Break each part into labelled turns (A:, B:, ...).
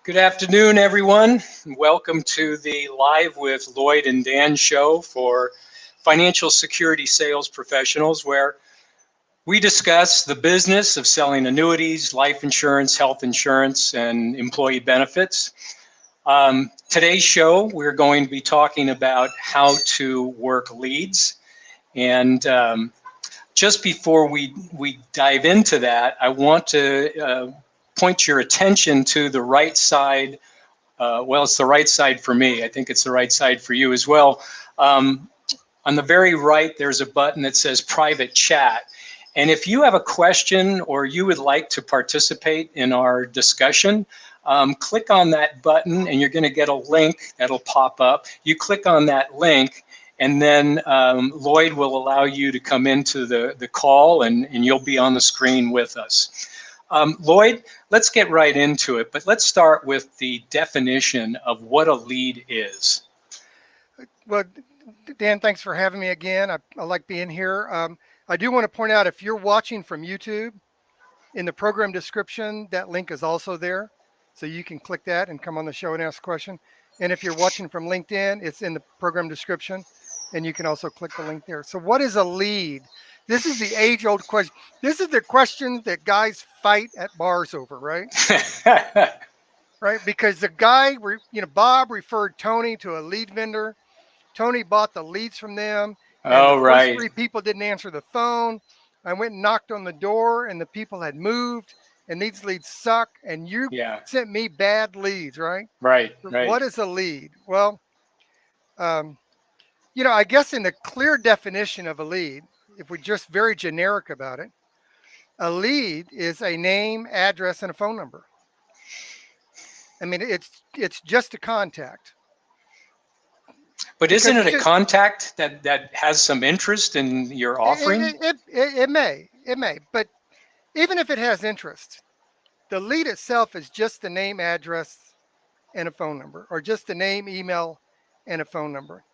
A: Good afternoon, everyone. Welcome to the Live with Lloyd and Dan show for financial security sales professionals, where we discuss the business of selling annuities, life insurance, health insurance, and employee benefits. Today's show, we're going to be talking about how to work leads. And just before we dive into that, I want to point your attention to the right side. Well, it's the right side for me. I think it's the right side for you as well. On the very right, there's a button that says private chat. And if you have a question or you would like to participate in our discussion, click on that button and you're going to get a link that'll pop up. You click on that link and then Lloyd will allow you to come into the call and you'll be on the screen with us. Lloyd, let's get right into it, but let's start with the definition of what a lead is.
B: Well, Dan, thanks for having me again. I like being here. I do want to point out, if you're watching from YouTube, in the program description, that link is also there. So you can click that and come on the show and ask a question. And if you're watching from LinkedIn, it's in the program description. And you can also click the link there. So what is a lead? This is the age-old question. This is the question that guys fight at bars over, right? Right? Because the guy, Bob referred Tony to a lead vendor. Tony bought the leads from them. And the first three people didn't answer the phone. I went and knocked on the door, and the people had moved. And these leads suck. And you sent me bad leads, right?
A: Right.
B: What is a lead? Well, I guess in the clear definition of a lead, if we're just very generic about it, a lead is a name, address, and a phone number. I mean, it's just a contact.
A: But isn't it a contact that has some interest in your offering?
B: It may. But even if it has interest, the lead itself is just the name, address, and a phone number, or just the name, email, and a phone number.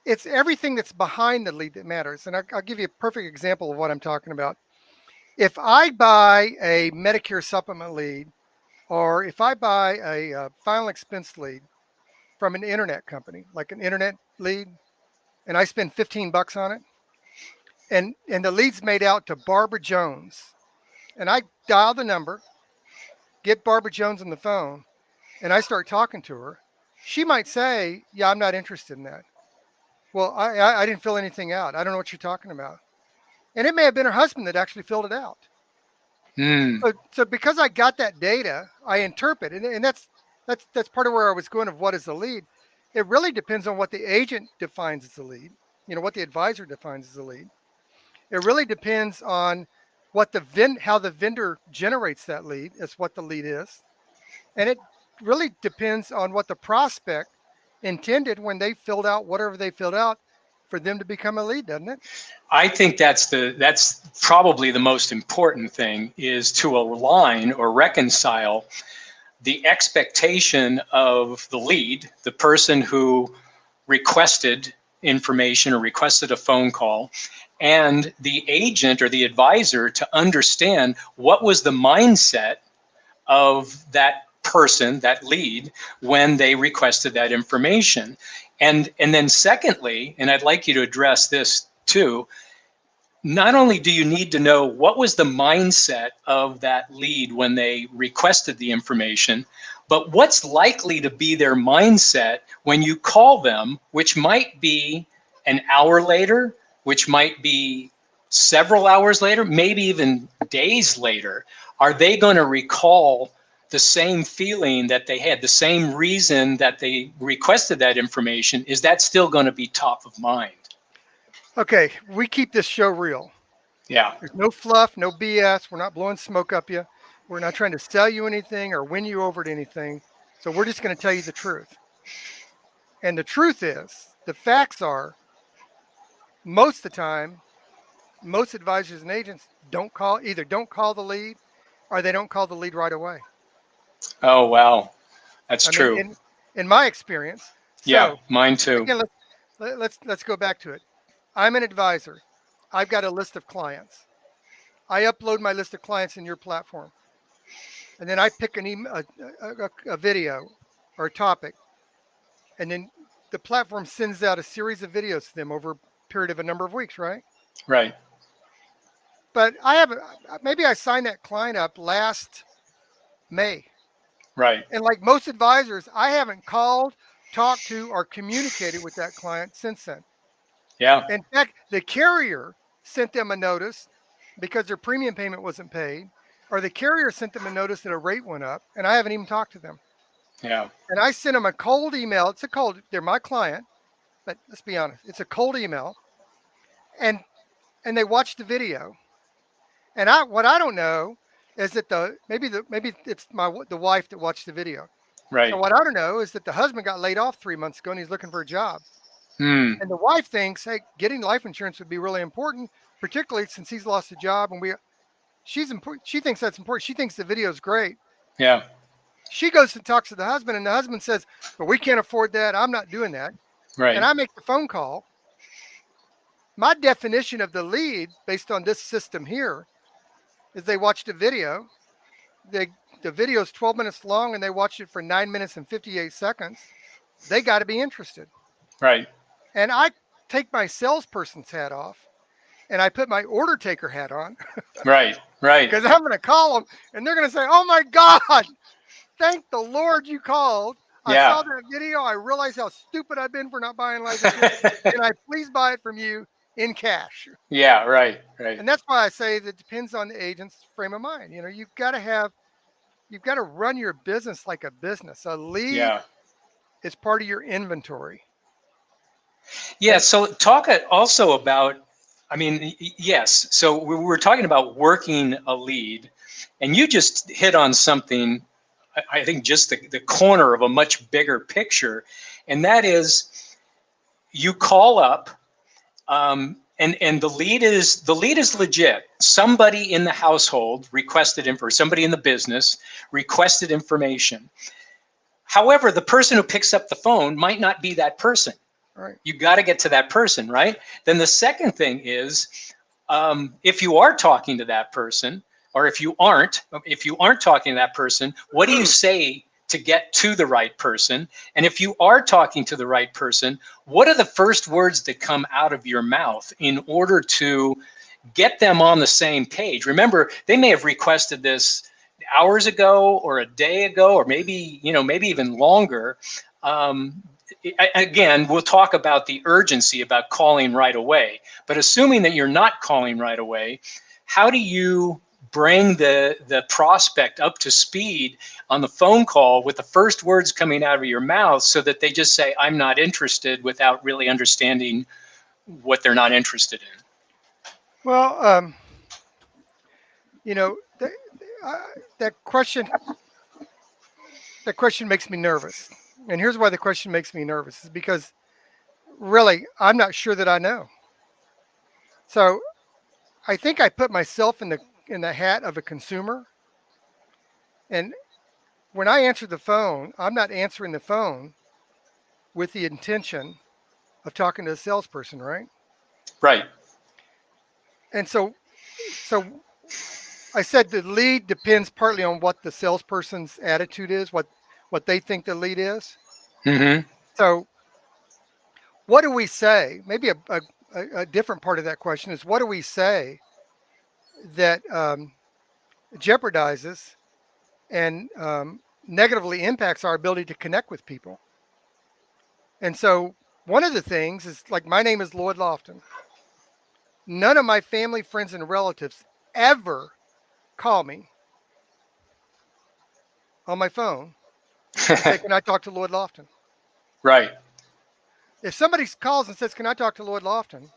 B: It's everything that's behind the lead that matters. And I'll give you a perfect example of what I'm talking about. If I buy a Medicare supplement lead, or if I buy a final expense lead from an internet company, like an internet lead, and I spend $15 on it, and the lead's made out to Barbara Jones, and I dial the number, get Barbara Jones on the phone, and I start talking to her, she might say, yeah, I'm not interested in that. Well, I didn't fill anything out. I don't know what you're talking about. And it may have been her husband that actually filled it out. So because I got that data, I interpret it. And that's part of where I was going of what is a lead. It really depends on what the agent defines as a lead, what the advisor defines as a lead. It really depends on what how the vendor generates that lead, is what the lead is. And it really depends on what the prospect intended when they filled out whatever they filled out for them to become a lead, doesn't it?
A: I think that's probably the most important thing, is to align or reconcile the expectation of the lead, the person who requested information or requested a phone call, and the agent or the advisor, to understand what was the mindset of that person, that lead, when they requested that information. And then secondly, and I'd like you to address this too, not only do you need to know what was the mindset of that lead when they requested the information, but what's likely to be their mindset when you call them, which might be an hour later, which might be several hours later, maybe even days later. Are they going to recall the same feeling that they had, the same reason that they requested that information? Is that still going to be top of mind?
B: Okay, we keep this show real.
A: Yeah.
B: There's no fluff, no BS. We're not blowing smoke up you. We're not trying to sell you anything or win you over to anything. So we're just going to tell you the truth. And the truth is, the facts are, most of the time, most advisors and agents either don't call the lead, or they don't call the lead right away.
A: Oh, wow. That's true.
B: In my experience.
A: Yeah, mine too.
B: Again, let's go back to it. I'm an advisor. I've got a list of clients. I upload my list of clients in your platform. and then I pick an email, a video or a topic, and then the platform sends out a series of videos to them over a period of a number of weeks, right?
A: Right.
B: But maybe I signed that client up last May.
A: Right.
B: And like most advisors, I haven't called, talked to, or communicated with that client since then.
A: Yeah.
B: In fact, the carrier sent them a notice because their premium payment wasn't paid, or the carrier sent them a notice that a rate went up, and I haven't even talked to them.
A: Yeah.
B: And I sent them a cold email. It's a cold, they're my client, but let's be honest, it's a cold email. And they watched the video. And what I don't know is that maybe it's the wife that watched the video.
A: Right.
B: And what I don't know is that the husband got laid off 3 months ago and he's looking for a job.
A: Hmm.
B: And the wife thinks, hey, getting life insurance would be really important, particularly since he's lost a job. And she thinks that's important. She thinks the video is great.
A: Yeah.
B: She goes and talks to the husband, and the husband says, but we can't afford that. I'm not doing that.
A: Right.
B: And I make the phone call. My definition of the lead based on this system here is they watched a video. The video is 12 minutes long and they watched it for 9 minutes and 58 seconds. They got to be interested.
A: Right.
B: And I take my salesperson's hat off and I put my order taker hat on.
A: Right. Right.
B: Because I'm going to call them and they're going to say, oh my God, thank the Lord you called.
A: Yeah.
B: I saw that video. I realized how stupid I've been for not buying life insurance. Can I please buy it from you in cash?
A: Yeah. Right. Right.
B: And that's why I say that it depends on the agent's frame of mind. You know, you've got to run your business like a business. A lead is part of your inventory.
A: Yeah. So talk also about, I mean, yes. So we were talking about working a lead, and you just hit on something, I think just the corner of a much bigger picture. And that is you call up, and the lead is legit. Somebody in the household requested info, somebody in the business requested information. However, the person who picks up the phone might not be that person.
B: Right.
A: You got to get to that person, right? Then the second thing is, if you are talking to that person, or if you aren't talking to that person, what do you say to get to the right person? And if you are talking to the right person, what are the first words that come out of your mouth in order to get them on the same page? Remember, they may have requested this hours ago or a day ago, or maybe even longer. Again, we'll talk about the urgency about calling right away, but assuming that you're not calling right away, how do you bring the prospect up to speed on the phone call with the first words coming out of your mouth so that they just say, I'm not interested, without really understanding what they're not interested in?
B: Well, that question makes me nervous. And here's why the question makes me nervous, is because really, I'm not sure that I know. So I think I put myself in the hat of a consumer. And when I answer the phone, I'm not answering the phone with the intention of talking to a salesperson, right?
A: Right.
B: And so I said the lead depends partly on what the salesperson's attitude is, what they think the lead is.
A: Mm-hmm.
B: So what do we say? Maybe a different part of that question is, what do we say that jeopardizes and negatively impacts our ability to connect with people? And so one of the things is, like, my name is Lloyd Lofton. None of my family, friends, and relatives ever call me on my phone and say, can I talk to Lloyd Lofton?
A: Right.
B: If somebody calls and says, can I talk to Lloyd Lofton?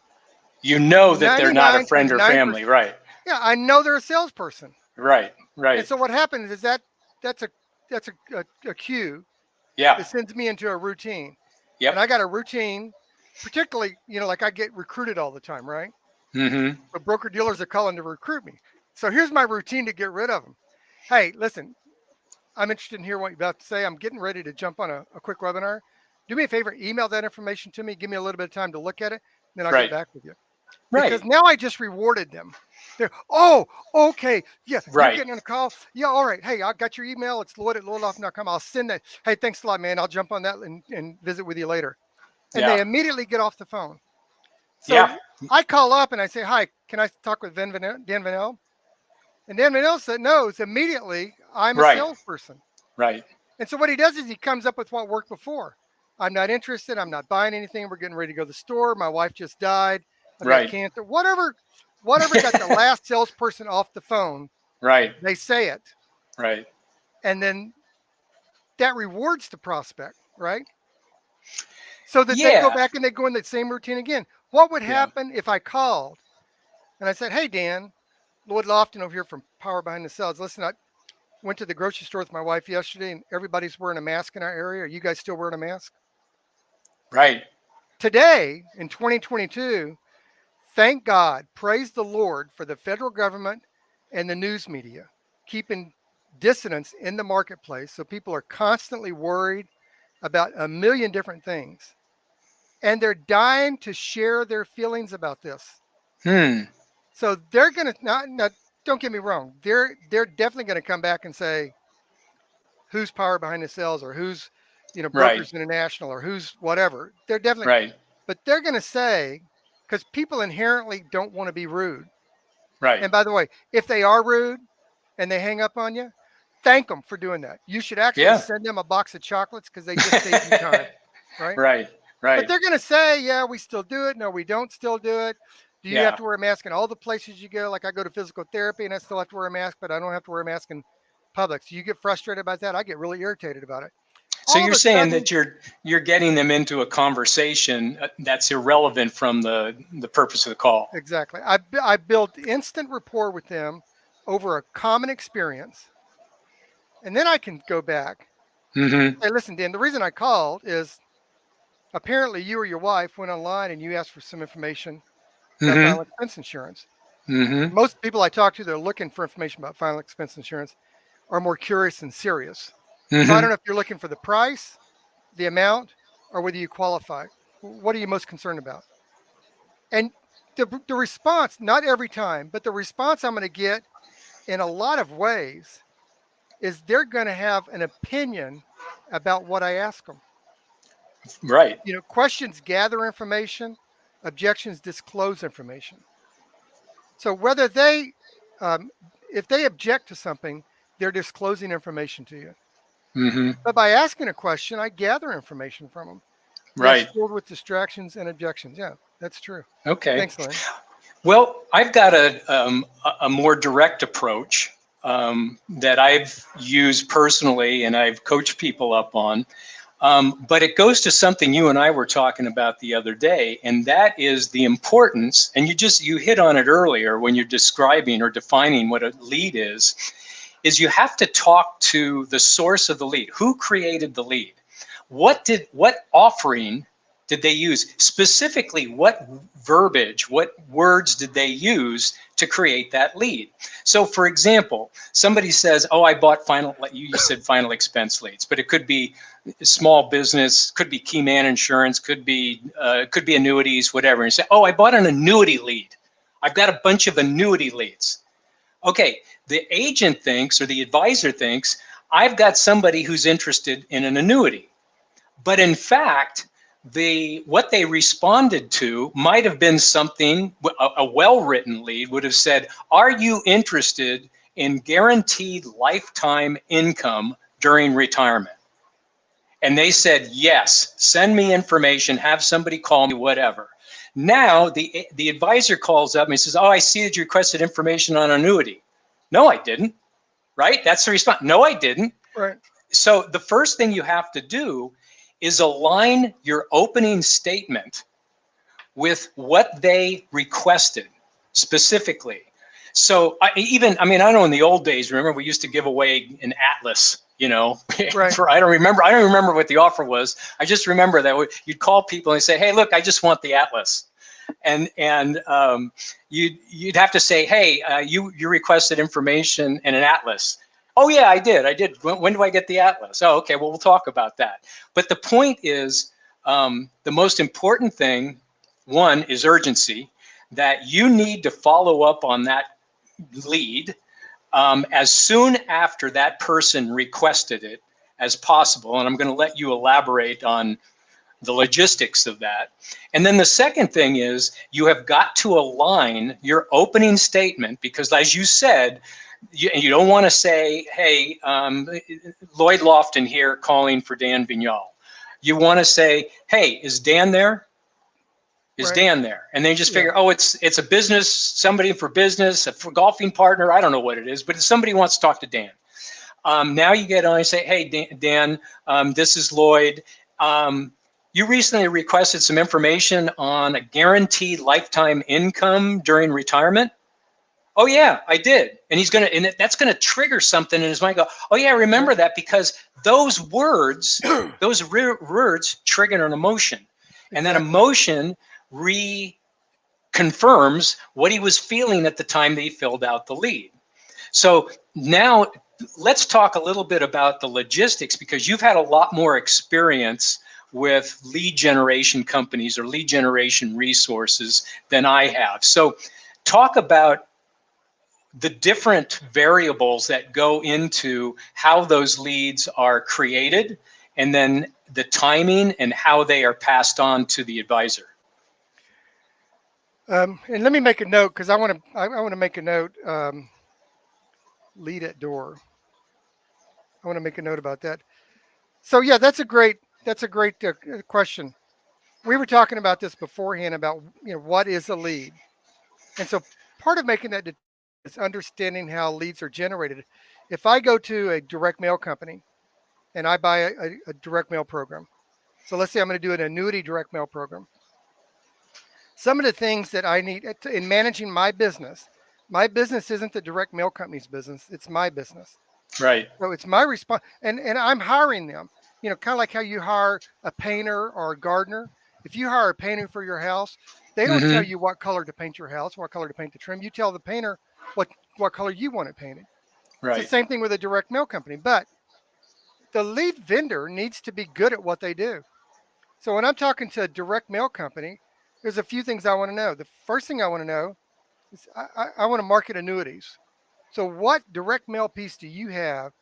A: You know that they're not a friend or family, right?
B: Yeah, I know they're a salesperson.
A: Right, right.
B: And so what happens is that's a cue that sends me into a routine.
A: Yep.
B: And I got a routine, particularly, like I get recruited all the time, right?
A: Mm-hmm.
B: But broker dealers are calling to recruit me. So here's my routine to get rid of them. Hey, listen, I'm interested in hearing what you're about to say. I'm getting ready to jump on a quick webinar. Do me a favor, email that information to me. Give me a little bit of time to look at it, then I'll get back with you. because
A: Right.
B: now I just rewarded them. They're, oh, okay, yeah, you're
A: Right.
B: getting a call. Yeah, all right. Hey, I got your email. It's Lloyd@lloydlofton.com. I'll send that. Hey, thanks a lot, man. I'll jump on that and visit with you later. And they
A: Yeah.
B: immediately get off the phone.
A: Yeah.
B: So I call up and I say, hi, can I talk with Dan Vanel? And Dan Vanel knows immediately I'm a
A: Right.
B: salesperson.
A: Right.
B: And so what he does is he comes up with what worked before. I'm not interested. I'm not buying anything. We're getting ready to go to the store. My wife just died. I've got
A: Right.
B: cancer. Whatever got the last salesperson off the phone,
A: Right.
B: they say it.
A: Right.
B: And then that rewards the prospect, right? So that they go
A: Yeah.
B: back and they go in the same routine again. What would
A: Yeah.
B: happen if I called and I said, hey, Dan, Lloyd Lofton over here from Power Behind the Cells. Listen, I went to the grocery store with my wife yesterday and everybody's wearing a mask in our area. Are you guys still wearing a mask?
A: Right.
B: Today in 2022, thank God, praise the Lord for the federal government and the news media keeping dissonance in the marketplace. So people are constantly worried about a million different things. And they're dying to share their feelings about this.
A: Hmm.
B: So they're going to not, don't get me wrong. They're definitely going to come back and say, who's Power Behind the Cells or who's,
A: Right.
B: Brokers International or who's whatever. They're definitely,
A: Right.
B: but they're going to say, because people inherently don't want to be rude.
A: Right.
B: And by the way, if they are rude and they hang up on you, thank them for doing that. You should actually
A: Yeah.
B: send them a box of chocolates because they just saved you time, right?
A: Right.
B: But
A: Right.
B: they're going to say, yeah, we still do it. No, we don't still do it. Do you have
A: Yeah.
B: to wear a mask in all the places you go? Like I go to physical therapy and I still have to wear a mask, but I don't have to wear a mask in public. So you get frustrated about that. I get really irritated about it.
A: So
B: All of
A: you're
B: a
A: saying
B: sudden,
A: that you're getting them into a conversation that's irrelevant from the purpose of the call.
B: exactly. I built instant rapport with them over a common experience. And then I can go back.
A: Mm-hmm.
B: Hey, listen, Dan, the reason I called is apparently you or your wife went online and you asked for some information about
A: Mm-hmm.
B: final expense insurance.
A: Mm-hmm.
B: Most people I talk to that are looking for information about final expense insurance are more curious than serious. So I
A: Mm-hmm.
B: don't know if you're looking for the price, the amount, or whether you qualify. What are you most concerned about? And the response, not every time, but the response I'm going to get in a lot of ways is they're going to have an opinion about what I ask them.
A: Right.
B: Questions gather information, objections disclose information. So whether um, if they object to something, they're disclosing information to you.
A: Mm-hmm.
B: But by asking a question, I gather information from them that's
A: Right.
B: filled with distractions and objections. Yeah, that's true.
A: Okay.
B: Thanks, Lynn.
A: Well, I've got a more direct approach that I've used personally and I've coached people up on. But it goes to something you and I were talking about the other day, and that is the importance, and you hit on it earlier when you're describing or defining what a lead is you have to talk to the source of the lead. Who created the lead? What offering did they use? Specifically, what verbiage, what words did they use to create that lead? So for example, somebody says, oh, I bought you said final expense leads, but it could be small business, could be key man insurance, could be annuities, whatever. And you say, oh, I bought an annuity lead. I've got a bunch of annuity leads. Okay, the agent thinks or the advisor thinks, I've got somebody who's interested in an annuity. But in fact, what they responded to might have been something, a well-written lead would have said, are you interested in guaranteed lifetime income during retirement? And they said, yes, send me information, have somebody call me, whatever. Now the advisor calls up and he says, oh, I see that you requested information on annuity. No, I didn't, right? That's the response. No, I didn't.
B: Right.
A: So the first thing you have to do is align your opening statement with what they requested specifically. So I know in the old days, remember we used to give away an atlas,
B: Right.
A: I don't remember what the offer was. I just remember that you'd call people and say, hey, look, I just want the atlas. And you'd have to say, hey, you requested information and an atlas. Oh yeah, I did. When do I get the atlas? Oh, okay, well, we'll talk about that. But the point is, the most important thing, one, is urgency. that you need to follow up on that lead as soon after that person requested it as possible. And I'm going to let you elaborate on the logistics of that. And then the second thing is you have got to align your opening statement, because as you said, you don't want to say, hey, Lloyd Lofton here calling for Dan Vignal. You want to say, hey, is Dan there? Is
B: Right.
A: Dan there? And they just
B: Yeah.
A: figure, oh, it's a business, somebody for business, a golfing partner. I don't know what it is, but if somebody wants to talk to Dan. Now you get on and say, hey, Dan, this is Lloyd. You recently requested some information on a guaranteed lifetime income during retirement. Oh yeah, I did. And that's gonna trigger something in his mind. Go, oh yeah, I remember that, because those words, words trigger an emotion, and that
B: Exactly.
A: emotion reconfirms what he was feeling at the time that he filled out the lead. So now let's talk a little bit about the logistics, because you've had a lot more experience with lead generation companies or lead generation resources than I have. So talk about the different variables that go into how those leads are created, and then the timing and how they are passed on to the advisor.
B: And let me make a note, because I want to make a note. Lead at door. I want to make a note about that. So yeah, that's a great question. We were talking about this beforehand about what is a lead, and so part of making that is understanding how leads are generated. If I go to a direct mail company and I buy a direct mail program, so let's say I'm going to do an annuity direct mail program. Some of the things that I need in managing my business isn't the direct mail company's business; it's my business.
A: Right.
B: So it's my response, and I'm hiring them. Kind of like how you hire a painter or a gardener. If you hire a painter for your house, they don't tell
A: Mm-hmm.
B: you what color to paint your house, what color to paint the trim. You tell the painter what color you want it painted. It's the
A: Right.
B: same thing with a direct mail company, but the lead vendor needs to be good at what they do. So when I'm talking to a direct mail company, there's a few things I want to know. The first thing I want to know is I want to market annuities. So what direct mail piece do you have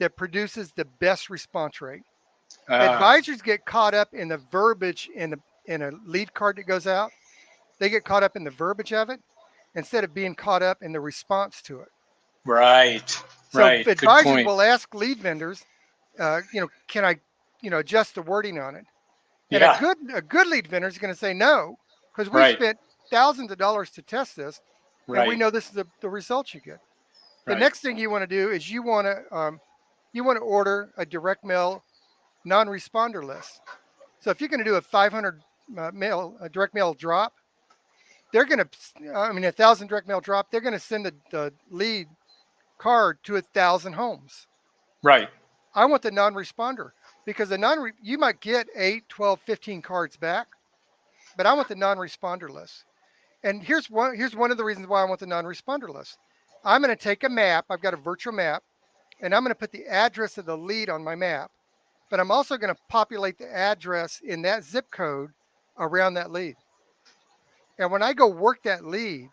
B: that produces the best response rate?
A: Uh,
B: Advisors get caught up in the verbiage in a lead card that goes out. They get caught up in the verbiage of it instead of being caught up in the response to it.
A: right.
B: So
A: Right. Good
B: advisors
A: point.
B: will ask lead vendors, can I, adjust the wording on it? And
A: Yeah.
B: a good lead vendor is going to say no, because we
A: Right.
B: spent thousands of dollars to test this, and we
A: Right.
B: know this is the results you get. The
A: Right.
B: next thing you want to do is you want to order a direct mail non-responder list. So if you're going to do a 500 a direct mail drop, they're going to, I mean, 1,000 direct mail drop, they're going to send the lead card to 1,000 homes.
A: Right.
B: I want the non-responder, because you might get 8, 12, 15 cards back, but I want the non-responder list. And here's one of the reasons why I want the non-responder list. I'm going to take a map. I've got a virtual map, and I'm going to put the address of the lead on my map. But I'm also going to populate the address in that zip code around that lead. And when I go work that lead,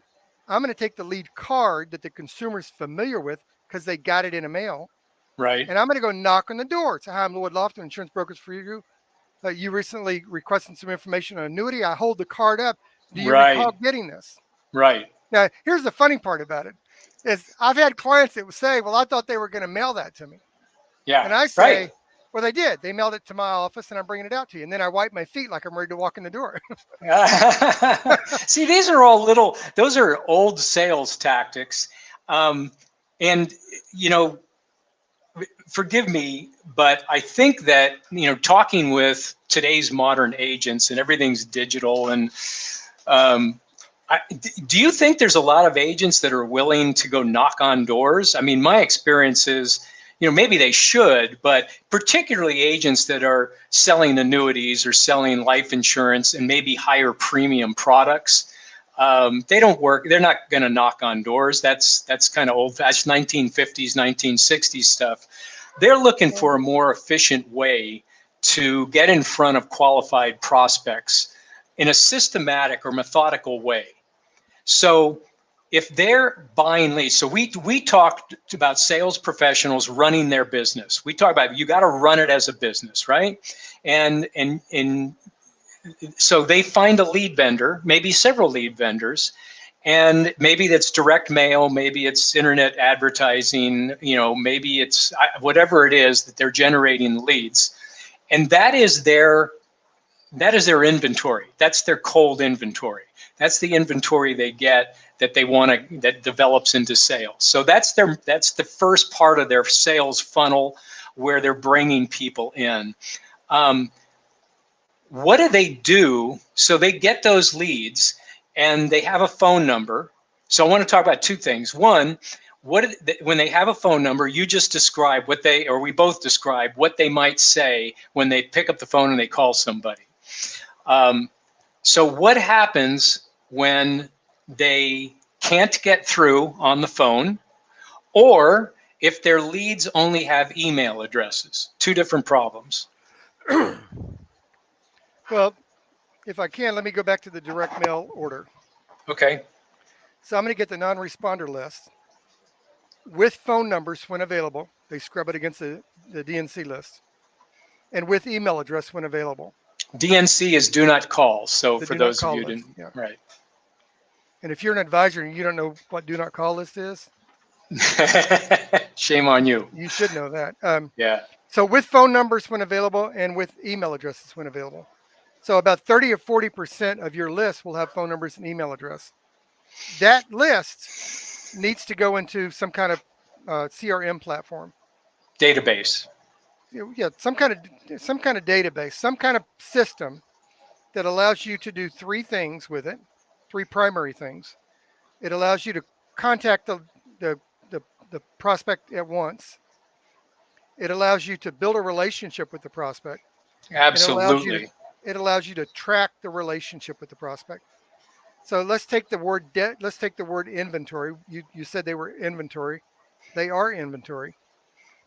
B: I'm going to take the lead card that the consumer's familiar with because they got it in a mail,
A: Right.
B: and I'm going to go knock on the door. Say, hi, I'm Lloyd Lofton, insurance brokers for you. You recently requested some information on annuity. I hold the card up. Do you recall
A: Right.
B: getting this?
A: Right.
B: Now, here's the funny part about it is I've had clients that would say, well, I thought they were going to mail that to me.
A: Yeah.
B: And I
A: Right.
B: say, well, they did. They mailed it to my office, and I'm bringing it out to you. And then I wipe my feet like I'm ready to walk in the door.
A: See, these are all those are old sales tactics. Um, and, you know, forgive me, but I think that, talking with today's modern agents and everything's digital, and um, do you think there's a lot of agents that are willing to go knock on doors? I mean, my experience is, maybe they should, but particularly agents that are selling annuities or selling life insurance and maybe higher premium products, they don't work. They're not going to knock on doors. That's kind of old fashioned 1950s, 1960s stuff. They're looking for a more efficient way to get in front of qualified prospects in a systematic or methodical way. So if they're buying leads, so we talked about sales professionals running their business. We talk about you got to run it as a business, right? And so they find a lead vendor, maybe several lead vendors, and maybe that's direct mail, maybe it's internet advertising, maybe it's whatever it is that they're generating leads, and that is their inventory. That's their cold inventory. That's the inventory they get that they want to, that develops into sales. So that's the first part of their sales funnel where they're bringing people in. What do they do? So they get those leads and they have a phone number. So I want to talk about two things. One, when they have a phone number, you just describe what they, or we both describe what they might say when they pick up the phone and they call somebody. So what happens when they can't get through on the phone, or if their leads only have email addresses? Two different problems.
B: Well, if I can, let me go back to the direct mail order.
A: Okay.
B: So I'm going to get the non-responder list with phone numbers when available. They scrub it against the DNC list, and with email address when available.
A: DNC is do not call. So
B: The
A: for
B: do not
A: those of
B: call
A: you who
B: list,
A: didn't,
B: yeah.
A: right.
B: And if you're an advisor and you don't know what do not call list is,
A: shame on you.
B: you should know that.
A: Yeah.
B: So with phone numbers when available and with email addresses when available. So about 30 or 40% of your list will have phone numbers and email address. That list needs to go into some kind of CRM platform.
A: Database.
B: Yeah, some kind of database, some kind of system that allows you to do three things with it, three primary things. It allows you to contact the prospect at once. It allows you to build a relationship with the prospect.
A: Absolutely.
B: It allows you to track the relationship with the prospect. So let's take the word inventory. You said they were inventory. They are inventory.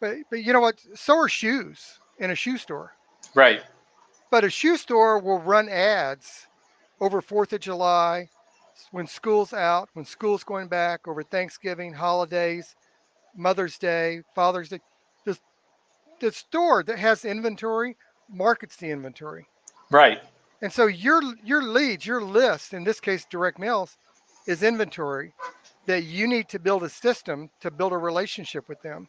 B: But you know what? So are shoes in a shoe store.
A: Right.
B: But a shoe store will run ads over 4th of July, when school's out, when school's going back, over Thanksgiving, holidays, Mother's Day, Father's Day. The store that has inventory markets the inventory.
A: Right.
B: And so your leads, your list, in this case, direct mails, is inventory that you need to build a system to build a relationship with them.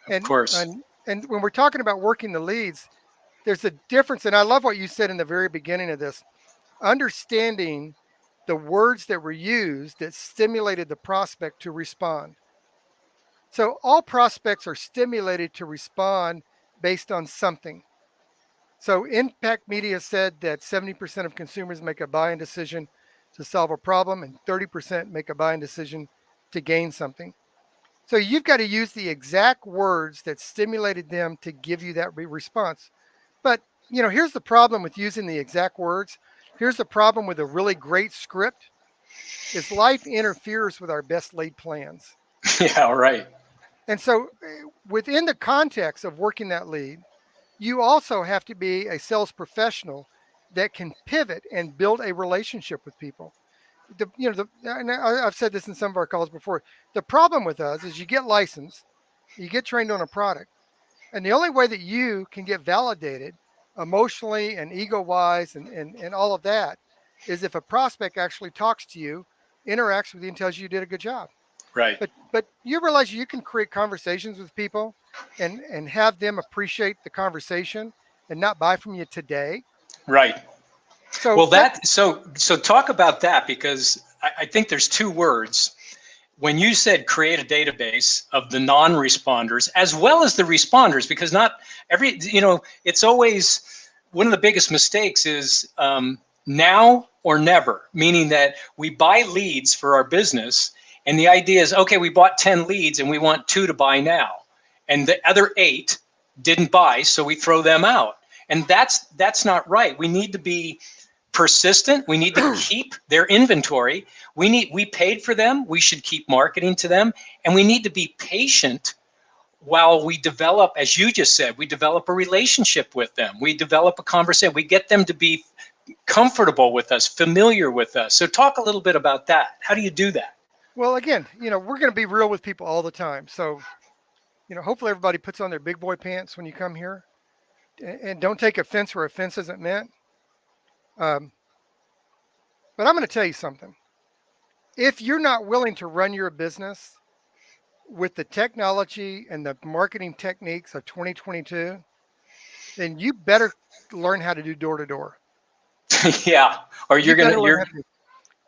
A: Of course.
B: And when we're talking about working the leads, there's a difference. And I love what you said in the very beginning of this, understanding the words that were used that stimulated the prospect to respond. So all prospects are stimulated to respond based on something. So Impact Media said that 70% of consumers make a buying decision to solve a problem and 30% make a buying decision to gain something. So you've got to use the exact words that stimulated them to give you that response. But here's the problem with using the exact words. Here's the problem with a really great script is life interferes with our best laid plans.
A: Yeah, right.
B: And so within the context of working that lead, you also have to be a sales professional that can pivot and build a relationship with people. And I've said this in some of our calls before. The problem with us is you get licensed, you get trained on a product, and the only way that you can get validated emotionally and ego-wise and all of that is if a prospect actually talks to you, interacts with you, and tells you did a good job.
A: Right.
B: But you realize you can create conversations with people and have them appreciate the conversation and not buy from you today.
A: Right.
B: So
A: Well, so talk about that, because I think there's two words. When you said create a database of the non-responders as well as the responders, because not every, it's always one of the biggest mistakes is now or never, meaning that we buy leads for our business. And the idea is, okay, we bought 10 leads and we want 2 to buy now. And the other 8 didn't buy, so we throw them out. And that's not right. We need to be persistent. We need to keep their inventory. We paid for them. We should keep marketing to them. And we need to be patient while we develop, as you just said, we develop a relationship with them. We develop a conversation. We get them to be comfortable with us, familiar with us. So talk a little bit about that. How do you do that?
B: Well, again, we're going to be real with people all the time. So, hopefully everybody puts on their big boy pants when you come here, and don't take offense where offense isn't meant. But I'm going to tell you something. If you're not willing to run your business with the technology and the marketing techniques of 2022, then you better learn how to do door to door.
A: Yeah. Or
B: You better learn how to do.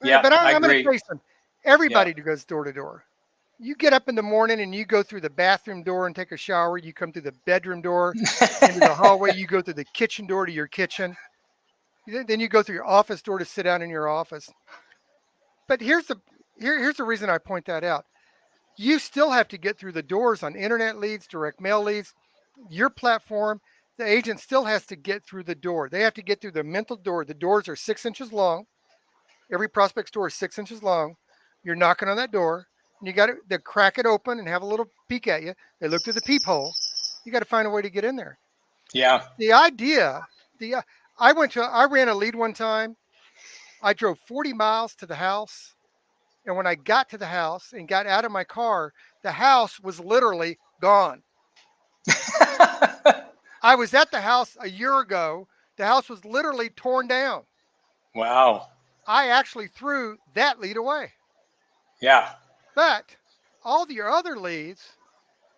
A: Yeah,
B: But
A: I
B: I'm going to
A: agree.
B: tell you something. Everybody goes door to door. You get up in the morning and you go through the bathroom door and take a shower. You come through the bedroom door into the hallway. You go through the kitchen door to your kitchen. Then you go through your office door to sit down in your office. But here's the reason I point that out. You still have to get through the doors on internet leads, direct mail leads, your platform. The agent still has to get through the door. They have to get through the mental door. The doors are 6 inches long. Every prospect's door is 6 inches long. You're knocking on that door, and you got to crack it open and have a little peek at you. They look through the peephole. You got to find a way to get in there.
A: Yeah.
B: The idea, I ran a lead one time. I drove 40 miles to the house. And when I got to the house and got out of my car, the house was literally gone. I was at the house a year ago. The house was literally torn down.
A: Wow.
B: I actually threw that lead away.
A: Yeah.
B: But all your other leads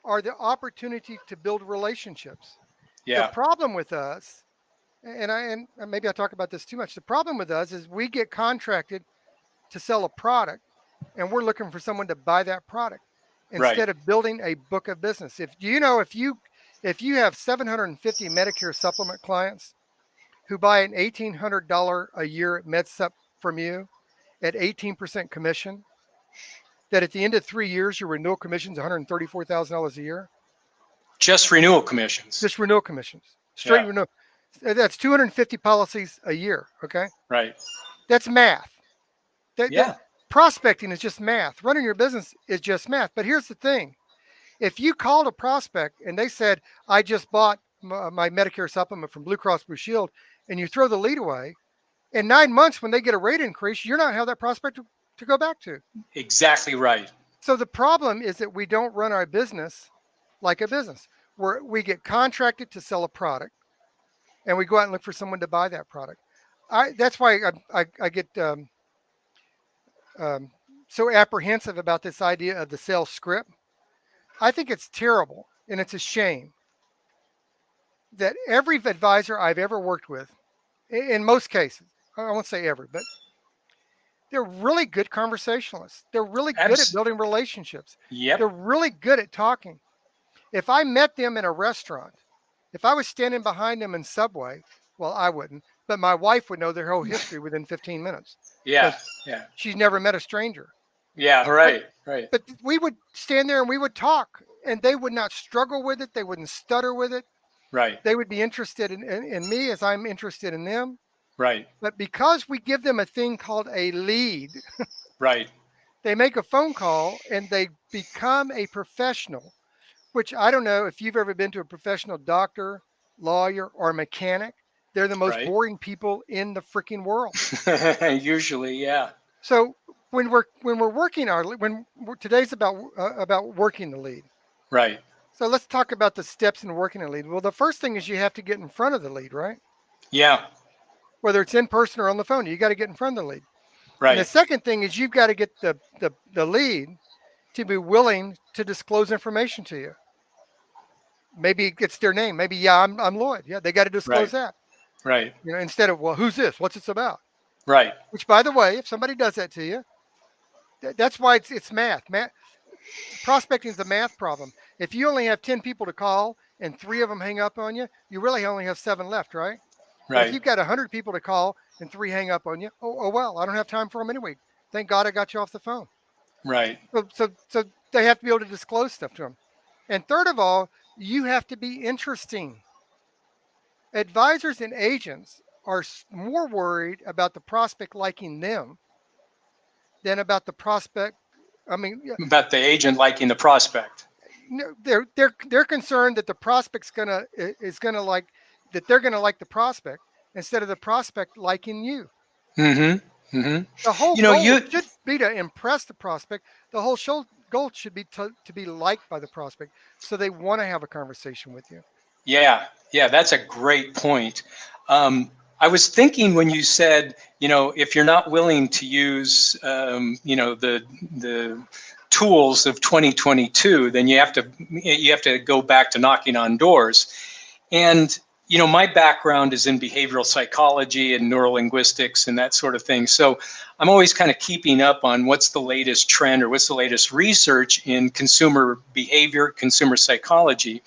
B: are the opportunity to build relationships.
A: Yeah.
B: The problem with us, and maybe I talk about this too much. The problem with us is we get contracted to sell a product, and we're looking for someone to buy that product instead of building a book of business. If you have 750 Medicare supplement clients who buy an $1,800 a year MedSup from you at 18% commission, that at the end of 3 years your renewal commission is $134,000 a year.
A: Just renewal commissions.
B: Just renewal commissions. Straight renewal. That's 250 policies a year. Okay.
A: Right.
B: That's math.
A: Yeah.
B: Prospecting is just math. Running your business is just math. But here's the thing. If you called a prospect and they said, I just bought my Medicare supplement from Blue Cross Blue Shield, and you throw the lead away, in 9 months when they get a rate increase, you're not have that prospect to go back to.
A: Exactly right.
B: So the problem is that we don't run our business like a business. We get contracted to sell a product, and we go out and look for someone to buy that product. That's why I get so apprehensive about this idea of the sales script. I think it's terrible, and it's a shame that every advisor I've ever worked with, in most cases, I won't say every, but they're really good conversationalists. They're really good at building relationships.
A: Yep.
B: They're really good at talking. If I met them in a restaurant, if I was standing behind them in Subway, well, I wouldn't, but my wife would know their whole history within 15 minutes.
A: Yeah. Yeah.
B: She's never met a stranger.
A: Yeah. Right. Right.
B: But we would stand there and we would talk, and they would not struggle with it. They wouldn't stutter with it.
A: Right.
B: They would be interested in me as I'm interested in them.
A: Right.
B: But because we give them a thing called a lead,
A: right,
B: they make a phone call and they become a professional, which I don't know if you've ever been to a professional doctor, lawyer, or mechanic. They're the most boring people in the freaking world.
A: Usually, yeah.
B: So when we're working today's about working the lead.
A: Right.
B: So let's talk about the steps in working a lead. Well, the first thing is you have to get in front of the lead, right?
A: Yeah.
B: Whether it's in person or on the phone, you got to get in front of the lead.
A: Right.
B: And the second thing is you've got to get the lead to be willing to disclose information to you. Maybe it's their name. Maybe, I'm Lloyd. Yeah, they got to disclose that.
A: Right.
B: Instead of, well, who's this? What's this about?
A: Right.
B: Which, by the way, if somebody does that to you, that's why it's math. Prospecting is a math problem. If you only have 10 people to call and 3 of them hang up on you, you really only have 7 left, right?
A: Right.
B: But if you've got 100 people to call and 3 hang up on you, oh well, I don't have time for them anyway. Thank God I got you off the phone.
A: Right.
B: So they have to be able to disclose stuff to them. And third of all, you have to be interesting. Advisors and agents are more worried about the prospect liking them than about the prospect.
A: About the agent liking the prospect.
B: No, they're concerned that the prospect's they're gonna like the prospect, instead of the prospect liking you.
A: Mm-hmm. Mm-hmm.
B: The whole
A: You know,
B: goal
A: you
B: should be to impress the prospect. The whole goal should be to be liked by the prospect, so they want to have a conversation with you.
A: Yeah, yeah, that's a great point. I was thinking when you said, if you're not willing to use, the tools of 2022, then you have to go back to knocking on doors. And my background is in behavioral psychology and neurolinguistics and that sort of thing. So I'm always kind of keeping up on what's the latest trend or what's the latest research in consumer behavior, consumer psychology.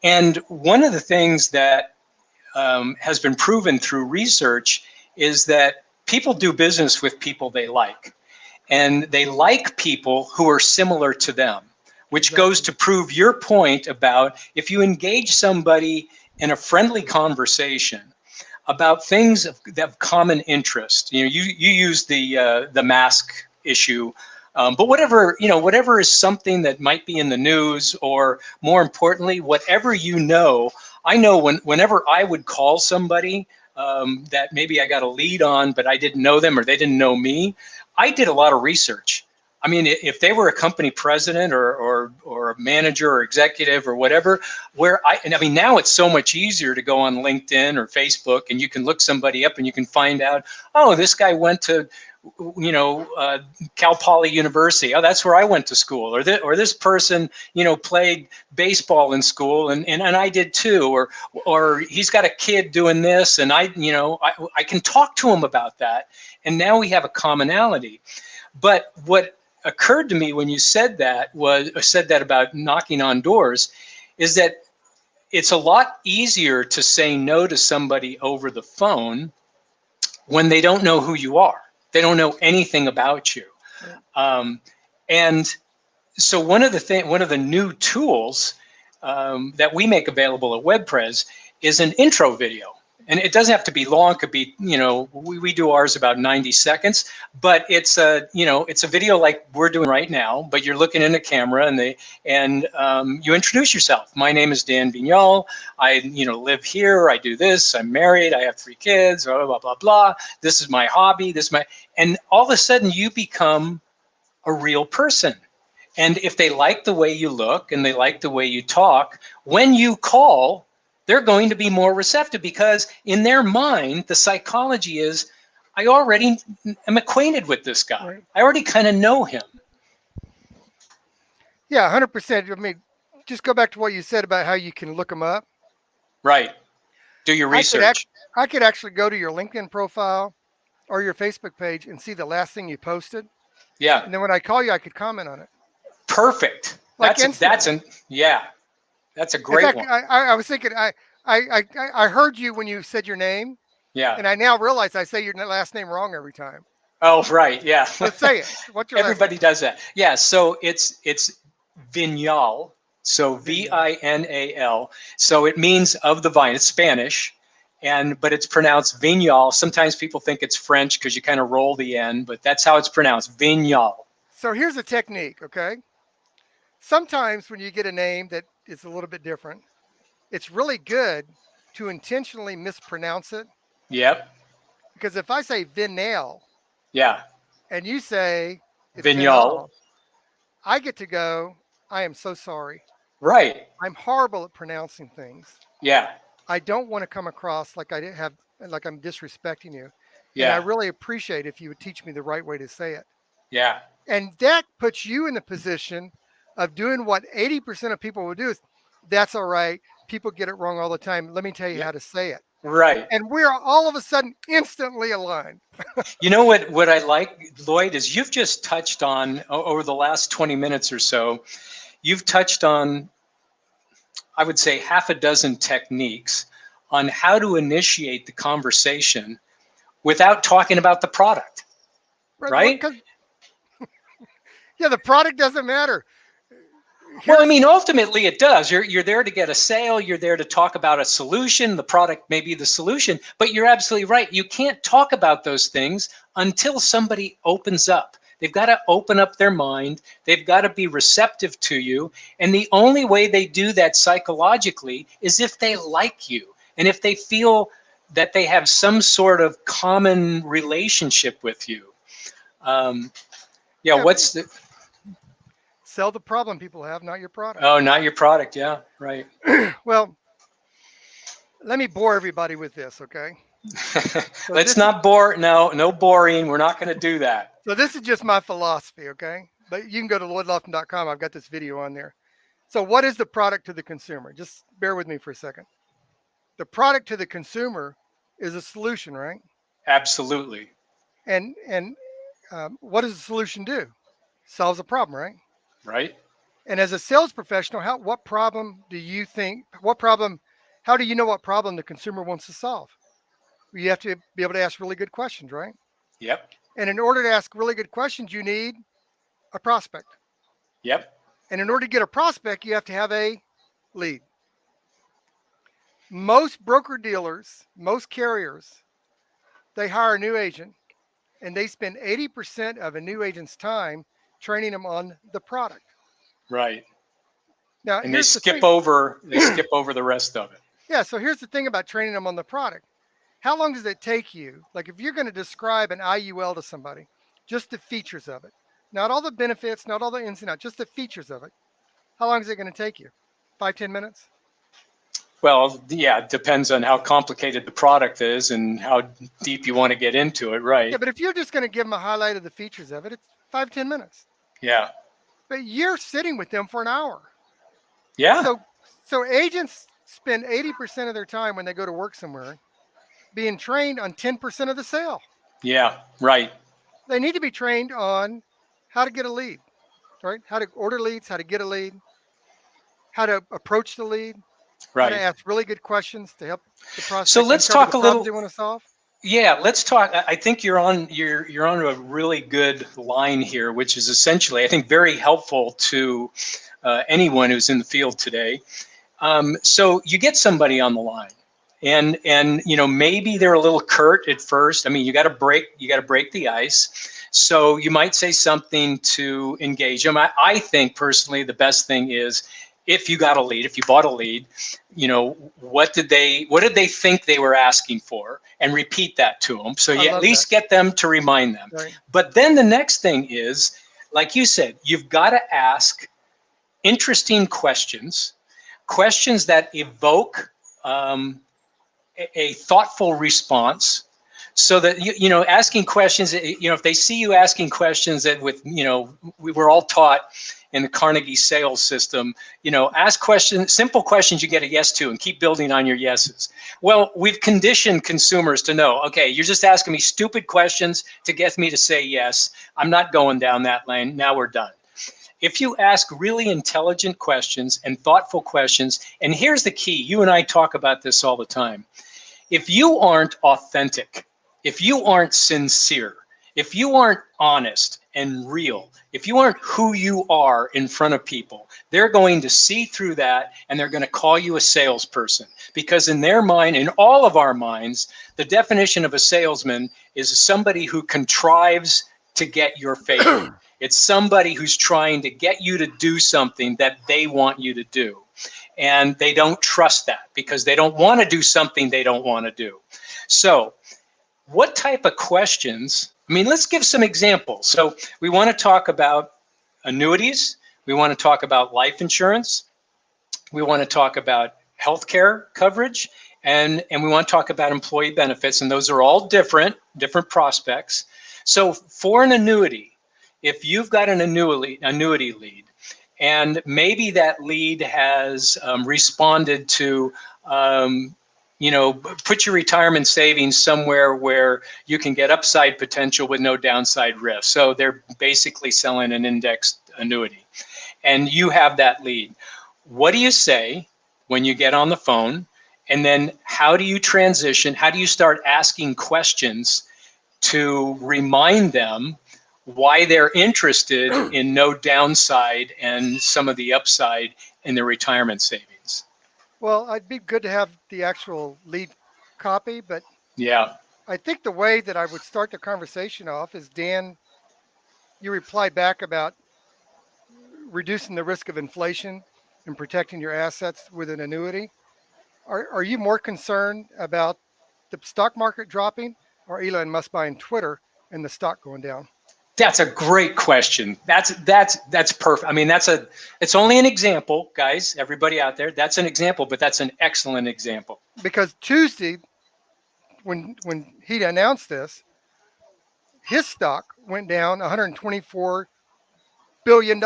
A: And one of the things that has been proven through research is that people do business with people they like. And they like people who are similar to them, which goes
B: Exactly.
A: to prove your point about if you engage somebody in a friendly conversation about things of common interest. You use the mask issue, but whatever is something that might be in the news, or more importantly, whatever I know whenever I would call somebody that maybe I got a lead on, but I didn't know them or they didn't know me, I did a lot of research. I mean, if they were a company president or a manager or executive or whatever, now it's so much easier to go on LinkedIn or Facebook and you can look somebody up and you can find out, oh, this guy went to, Cal Poly University. Oh, that's where I went to school. Or this person, played baseball in school and I did too. Or he's got a kid doing this and I can talk to him about that. And now we have a commonality. But what occurred to me when you said that about knocking on doors is that it's a lot easier to say no to somebody over the phone when they don't know who you are. They don't know anything about you.
B: Right.
A: And so one of the new tools that we make available at WebPres is an intro video. And it doesn't have to be long. It could be, we do ours about 90 seconds, but it's a video like we're doing right now, but you're looking in a camera and you introduce yourself. My name is Dan Vignal. I, live here. I do this. I'm married. I have 3 kids, blah, blah, blah, blah. This is my hobby. And all of a sudden you become a real person. And if they like the way you look and they like the way you talk, when you call, they're going to be more receptive because in their mind, the psychology is, I already am acquainted with this guy.
B: Right.
A: I already kind of know him.
B: Yeah, 100%. I mean, just go back to what you said about how you can look them up.
A: Right. Do your research.
B: I could actually go to your LinkedIn profile or your Facebook page and see the last thing you posted.
A: Yeah.
B: And then when I call you, I could comment on it.
A: Perfect.
B: Like
A: That's a great one.
B: I was thinking, I heard you when you said your name.
A: Yeah.
B: And I now realize I say your last name wrong every time.
A: Oh, right. Yeah.
B: So say it. What's your
A: Everybody
B: last name?
A: does that. Yeah. So it's Vignal. So Vinal. So it means of the vine. It's Spanish, but it's pronounced Vignal. Sometimes people think it's French because you kind of roll the N, but that's how it's pronounced, Vignal.
B: So here's a technique, okay? Sometimes when you get a name that is a little bit different, it's really good to intentionally mispronounce it.
A: Yep.
B: Because if I say Vinal,
A: Yeah.
B: and you say it's
A: Vignal.
B: I get to go, I am so sorry.
A: Right.
B: I'm horrible at pronouncing things.
A: Yeah.
B: I don't want to come across like like I'm disrespecting you.
A: Yeah.
B: And I really appreciate if you would teach me the right way to say it.
A: Yeah.
B: And that puts you in the position of doing what 80% of people will do is, that's all right. People get it wrong all the time. Let me tell you how to say it.
A: Right.
B: And we're all of a sudden instantly aligned.
A: You know what I like, Lloyd, is you've just touched on, over the last 20 minutes or so, you've touched on, I would say, half a dozen techniques on how to initiate the conversation without talking about the product. Right?
B: Yeah, the product doesn't matter.
A: Well, I mean, ultimately it does. You're there to get a sale. You're there to talk about a solution. The product may be the solution, but you're absolutely right. You can't talk about those things until somebody opens up. They've got to open up their mind. They've got to be receptive to you. And the only way they do that psychologically is if they like you and if they feel that they have some sort of common relationship with you. Yeah,
B: Yeah,
A: what's the,
B: sell the problem people have, not your product.
A: oh, not your product. Yeah, right.
B: Well, let me bore everybody with this, okay? So
A: Let's
B: this is
A: not bore. No, no boring. We're not going to do that.
B: so this is just my philosophy, okay? But you can go to lloydlofton.com. I've got this video on there. So what is the product to the consumer? Just bear with me for a second. The product to the consumer is a solution, right?
A: Absolutely.
B: And what does the solution do? Solves a problem, right?
A: Right.
B: And as a sales professional, what problem do you think? What problem? How do you know what problem the consumer wants to solve? You have to be able to ask really good questions, right?
A: Yep.
B: And in order to ask really good questions, you need a prospect.
A: Yep.
B: And in order to get a prospect, you have to have a lead. Most broker dealers, most carriers, they hire a new agent and they spend 80% of a new agent's time training them on the product.
A: Right.
B: Now,
A: And they
B: here's the
A: skip
B: thing.
A: over. They skip over the rest of it.
B: Yeah, so here's the thing about training them on the product. How long does it take you? Like if you're going to describe an IUL to somebody, just the features of it, not all the benefits, not all the ins and outs, just the features of it. How long is it going to take you? 5-10 minutes?
A: Well, yeah, it depends on how complicated the product is and how deep you want to get into it.
B: Yeah,
A: Right.
B: but if you're just going to give them a highlight of the features of it, it's 5-10 minutes.
A: Yeah.
B: But you're sitting with them for an hour.
A: Yeah.
B: So agents spend 80% of their time when they go to work somewhere being trained on 10% of the sale.
A: Yeah. Right.
B: They need to be trained on how to get a lead, right? How to order leads, how to get a lead, how to approach the lead, how to
A: Right.
B: ask really good questions to help the
A: So
B: prospect
A: let's
B: uncover the
A: talk a
B: problems
A: little.
B: they want to solve.
A: Yeah, let's talk. I think you're on a really good line here, which is essentially, I think, very helpful to anyone who's in the field today. So you get somebody on the line, and maybe they're a little curt at first. I mean, you got to break the ice. So you might say something to engage them. I think personally the best thing is if you got a lead, if you bought a lead, what did they think they were asking for, and repeat that to them. So
B: I
A: you at
B: love that.
A: least get them to remind them.
B: Right.
A: But then the next thing is, like you said, you've got to ask interesting questions that evoke a thoughtful response, so that asking questions, if they see you asking questions that we were all taught in the Carnegie sales system, ask questions, simple questions you get a yes to, and keep building on your yeses. Well, we've conditioned consumers to know, okay, you're just asking me stupid questions to get me to say yes. I'm not going down that lane. Now we're done. If you ask really intelligent questions and thoughtful questions, and here's the key, you and I talk about this all the time. If you aren't authentic, if you aren't sincere, if you aren't honest and real, if you aren't who you are in front of people, they're going to see through that, and they're going to call you a salesperson. Because in their mind, in all of our minds, the definition of a salesman is somebody who contrives to get your favor. It's somebody who's trying to get you to do something that they want you to do. And they don't trust that because they don't want to do something they don't want to do. So what type of questions? I mean, let's give some examples. So we want to talk about annuities. We want to talk about life insurance. We want to talk about healthcare coverage. And we want to talk about employee benefits. And those are all different prospects. So for an annuity, if you've got an annuity lead, and maybe that lead has responded to, put your retirement savings somewhere where you can get upside potential with no downside risk. So they're basically selling an indexed annuity, and you have that lead. What do you say when you get on the phone? And then how do you transition? How do you start asking questions to remind them why they're interested in no downside and some of the upside in their retirement savings?
B: Well, it'd be good to have the actual lead copy, but
A: Yeah.
B: I think the way that I would start the conversation off is, Dan, you replied back about reducing the risk of inflation and protecting your assets with an annuity. Are you more concerned about the stock market dropping or Elon Musk buying Twitter and the stock going down?
A: That's a great question. That's perfect. I mean, it's only an example, guys, everybody out there. That's an example, but that's an excellent example.
B: Because Tuesday, when he announced this, his stock went down $124 billion.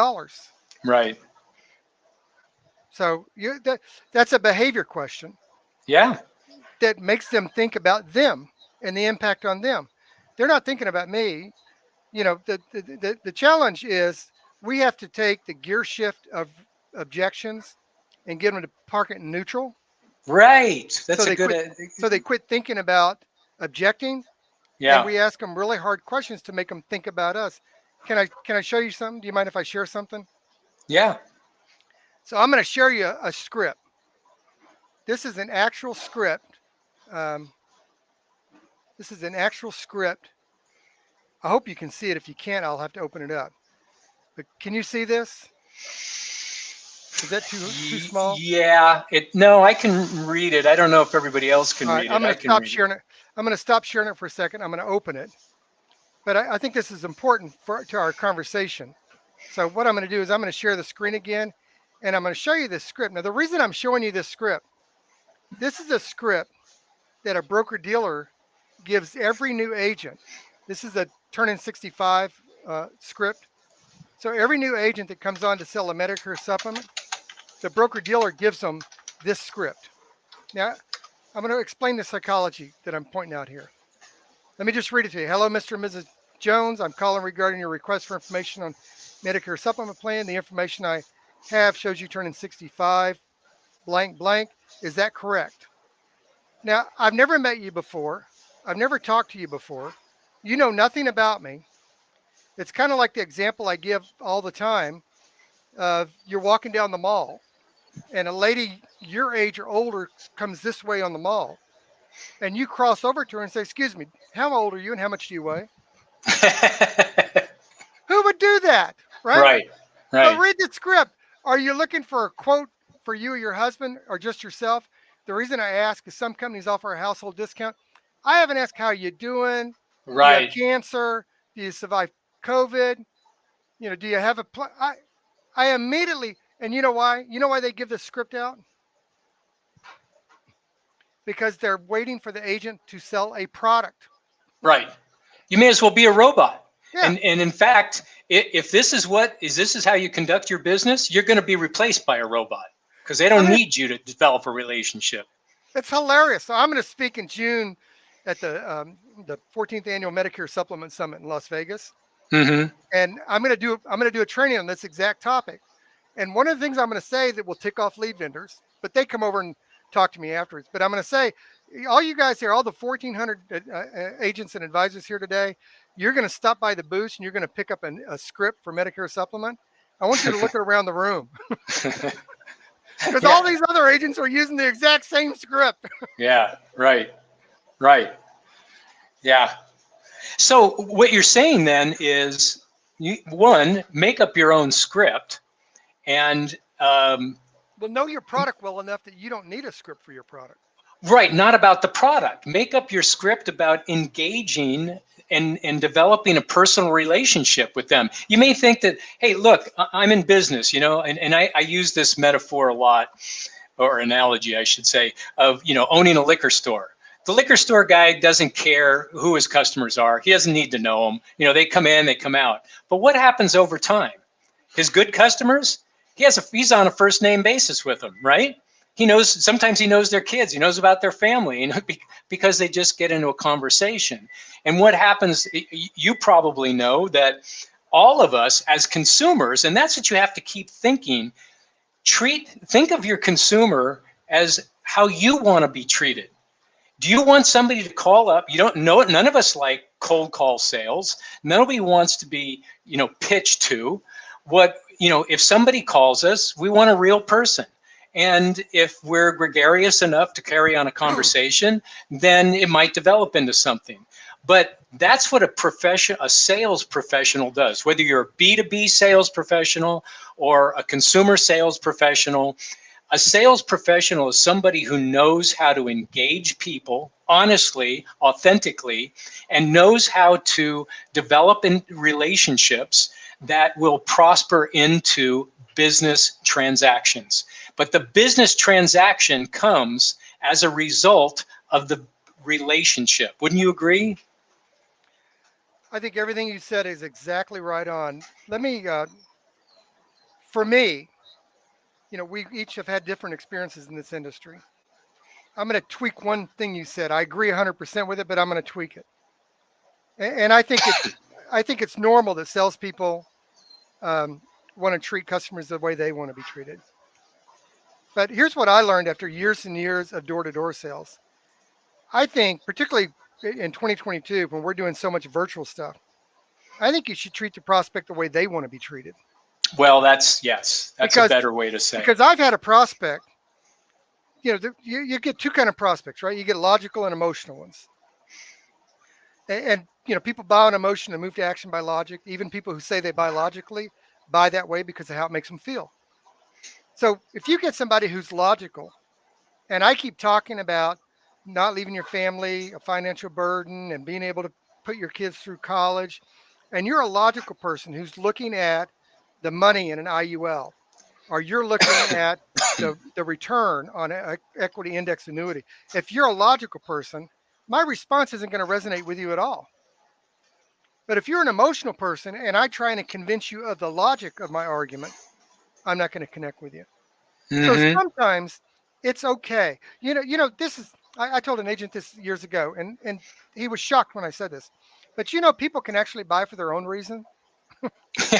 A: Right.
B: So that's a behavior question.
A: Yeah.
B: That makes them think about them and the impact on them. They're not thinking about me. The challenge is we have to take the gear shift of objections and get them to park it in neutral.
A: Right. That's
B: so they quit thinking about objecting.
A: Yeah.
B: And we ask them really hard questions to make them think about us. Can I show you something? Do you mind if I share something?
A: Yeah.
B: So I'm going to share you a script. This is an actual script. This is an actual script. I hope you can see it. If you can't, I'll have to open it up. But can you see this? Is that too small?
A: Yeah. No, I can read it. I don't know if everybody else can read it.
B: I'm going to stop sharing it. I'm going to stop sharing it for a second. I'm going to open it. But I think this is important to our conversation. So what I'm going to do is I'm going to share the screen again, and I'm going to show you this script. Now, the reason I'm showing you this script, this is a script that a broker-dealer gives every new agent. This is a turn-in 65 script. So every new agent that comes on to sell a Medicare supplement, the broker-dealer gives them this script. Now, I'm going to explain the psychology that I'm pointing out here. Let me just read it to you. Hello, Mr. and Mrs. Jones. I'm calling regarding your request for information on Medicare supplement plan. The information I have shows you turning 65, blank, blank. Is that correct? Now, I've never met you before. I've never talked to you before. You know nothing about me. It's kind of like the example I give all the time. You're walking down the mall, and a lady your age or older comes this way on the mall, and you cross over to her and say, "Excuse me, how old are you and how much do you weigh?" Who would do that, right?
A: Right.
B: So read the script. Are you looking for a quote for you or your husband or just yourself? The reason I ask is some companies offer a household discount. I haven't asked how you doing.
A: Right.
B: Do you have cancer? Do you survive COVID? Do you have a plan? I immediately, and you know why? You know why they give this script out? Because they're waiting for the agent to sell a product.
A: Right. You may as well be a robot.
B: Yeah.
A: And in fact, if this is how you conduct your business, you're going to be replaced by a robot because they don't need you to develop a relationship.
B: It's hilarious. So I'm going to speak in June at the 14th annual Medicare Supplement Summit in Las Vegas.
A: Mm-hmm.
B: And I'm going to do a training on this exact topic. And one of the things I'm going to say that will tick off lead vendors, but they come over and talk to me afterwards. But I'm going to say, all you guys here, all the 1,400 agents and advisors here today, you're going to stop by the booth and you're going to pick up a script for Medicare Supplement. I want you to look around the room because all these other agents are using the exact same script.
A: Yeah. Right. Yeah. So what you're saying then is, make up your own script, and
B: well, know your product well enough that you don't need a script for your product.
A: Right, not about the product. Make up your script about engaging and developing a personal relationship with them. You may think that, hey, look, I'm in business, and I use this metaphor a lot, or analogy, I should say, of, owning a liquor store. The liquor store guy doesn't care who his customers are. He doesn't need to know them. They come in, they come out. But what happens over time? His good customers, he's on a first name basis with them, right? Sometimes he knows their kids, he knows about their family, because they just get into a conversation. And what happens, you probably know that all of us as consumers, and that's what you have to keep thinking, think of your consumer as how you want to be treated. Do you want somebody to call up? You don't know it. None of us like cold call sales. Nobody wants to be, pitched to. If somebody calls us, we want a real person. And if we're gregarious enough to carry on a conversation, then it might develop into something. But that's what a sales professional does. Whether you're a B2B sales professional or a consumer sales professional, A sales professional is somebody who knows how to engage people honestly, authentically, and knows how to develop in relationships that will prosper into business transactions. But the business transaction comes as a result of the relationship. Wouldn't you agree?
B: I think everything you said is exactly right on. Let me, for me, we each have had different experiences in this industry. I'm going to tweak one thing you said. I agree 100% with it, but I'm going to tweak it. And I think it's normal that salespeople want to treat customers the way they want to be treated. But here's what I learned after years and years of door-to-door sales. I think, particularly in 2022, when we're doing so much virtual stuff, I think you should treat the prospect the way they want to be treated.
A: Well, that's a
B: Because
A: better way to say it.
B: because I've had a prospect. You get two kind of prospects, right? You get logical and emotional ones. And people buy on emotion and move to action by logic. Even people who say they buy logically buy that way because of how it makes them feel. So if you get somebody who's logical, and I keep talking about not leaving your family a financial burden and being able to put your kids through college, and you're a logical person who's looking at the money in an IUL, or you're looking at the return on an equity index annuity. If you're a logical person, my response isn't going to resonate with you at all. But if you're an emotional person and I try and convince you of the logic of my argument, I'm not going to connect with you. So
A: Mm-hmm.
B: sometimes it's okay. This is I told an agent this years ago, and he was shocked when I said this. But people can actually buy for their own reason. They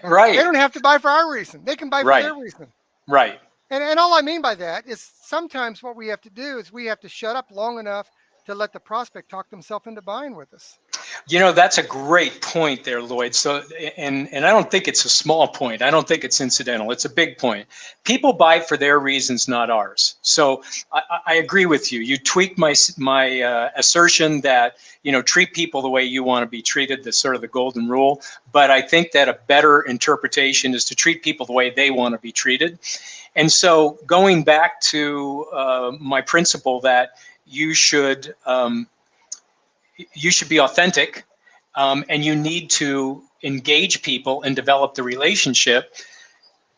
A: Right,
B: don't have to buy for our reason. They can buy for
A: right,
B: their reason.
A: right.
B: And all I mean by that is sometimes what we have to do is we have to shut up long enough to let the prospect talk themselves into buying with us.
A: That's a great point there, Lloyd. So, and I don't think it's a small point. I don't think it's incidental. It's a big point. People buy for their reasons, not ours. So, I agree with you. You tweaked my assertion that treat people the way you want to be treated. That's sort of the golden rule. But I think that a better interpretation is to treat people the way they want to be treated. And so, going back to my principle that you should be authentic, and you need to engage people and develop the relationship.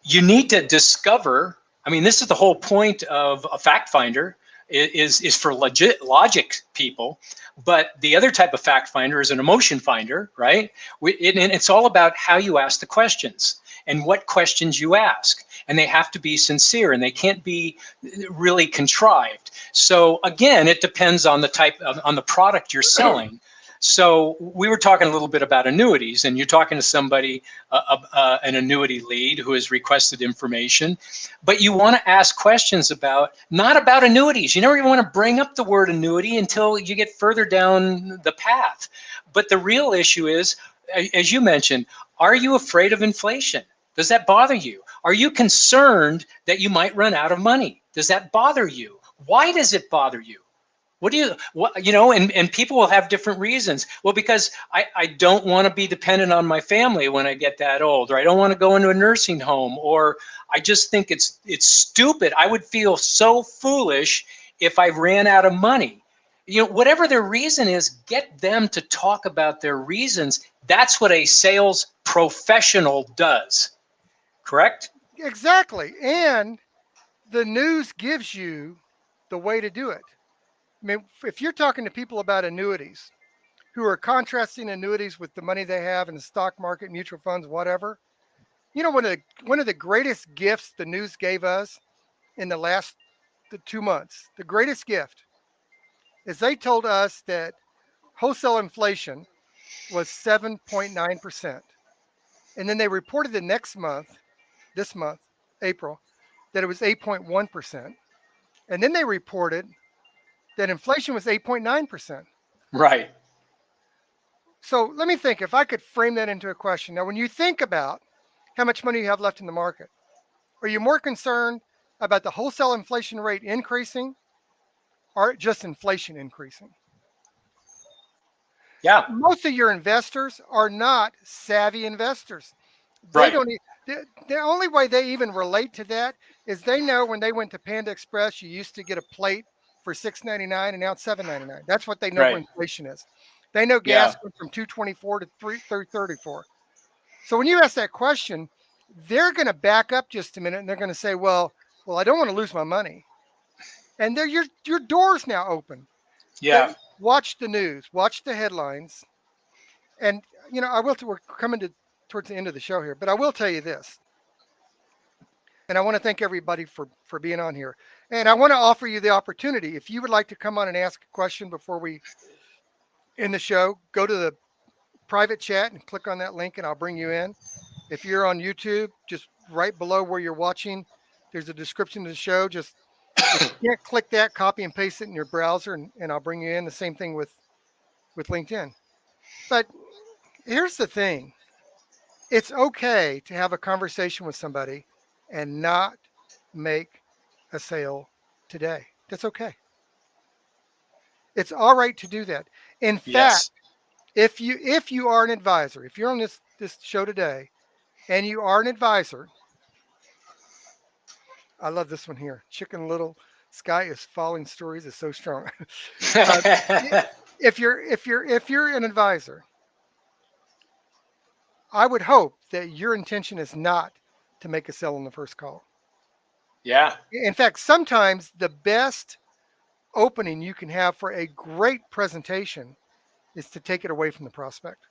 A: You need to discover. I mean, this is the whole point of a fact finder is for logic people. But the other type of fact finder is an emotion finder, right? And it's all about how you ask the questions and what questions you ask. And they have to be sincere and they can't be really contrived. So again, it depends on on the product you're selling. So we were talking a little bit about annuities, and you're talking to somebody, an annuity lead who has requested information, but you want to ask questions not about annuities. You never even want to bring up the word annuity until you get further down the path. But the real issue is, as you mentioned, are you afraid of inflation? Does that bother you? Are you concerned that you might run out of money? Does that bother you? Why does it bother you? And people will have different reasons. Well, because I don't want to be dependent on my family when I get that old, or I don't want to go into a nursing home, or I just think it's stupid. I would feel so foolish if I ran out of money. Whatever their reason is, get them to talk about their reasons. That's what a sales professional does. Correct?
B: Exactly. And the news gives you the way to do it. I mean, if you're talking to people about annuities who are contrasting annuities with the money they have in the stock market, mutual funds, whatever, one of the greatest gifts the news gave us in the 2 months, the greatest gift is they told us that wholesale inflation was 7.9%. And then they reported the next month, this month, April, that it was 8.1%. And then they reported that inflation was 8.9%.
A: Right.
B: So let me think if I could frame that into a question. Now, when you think about how much money you have left in the market, are you more concerned about the wholesale inflation rate increasing or just inflation increasing?
A: Yeah.
B: Most of your investors are not savvy investors. They
A: Right.
B: don't. The only way they even relate to that is they know when they went to Panda Express, you used to get a plate for $6.99 and now it's $7.99. That's what they know where
A: Right.
B: inflation is. They know
A: Yeah.
B: gas went from 224 to 334. So when you ask that question, they're going to back up just a minute and they're going to say, well, I don't want to lose my money. And there your door's now open.
A: Yeah.
B: Watch the news, watch the headlines. And we're coming towards the end of the show here, but I will tell you this. And I want to thank everybody for being on here. And I want to offer you the opportunity. If you would like to come on and ask a question before we end the show, go to the private chat and click on that link and I'll bring you in. If you're on YouTube, just right below where you're watching, there's a description of the show. Just if you can't click that, copy and paste it in your browser and I'll bring you in. The same thing with LinkedIn. But here's the thing. It's okay to have a conversation with somebody and not make a sale today. That's okay. It's all right to do that. In fact,
A: Yes.
B: if you are an advisor, if you're on this show today and you are an advisor, I love this one here. Chicken Little Sky is Falling Stories is so strong. uh, if you're an advisor, I would hope that your intention is not to make a sale on the first call.
A: Yeah.
B: In fact, sometimes the best opening you can have for a great presentation is to take it away from the prospect.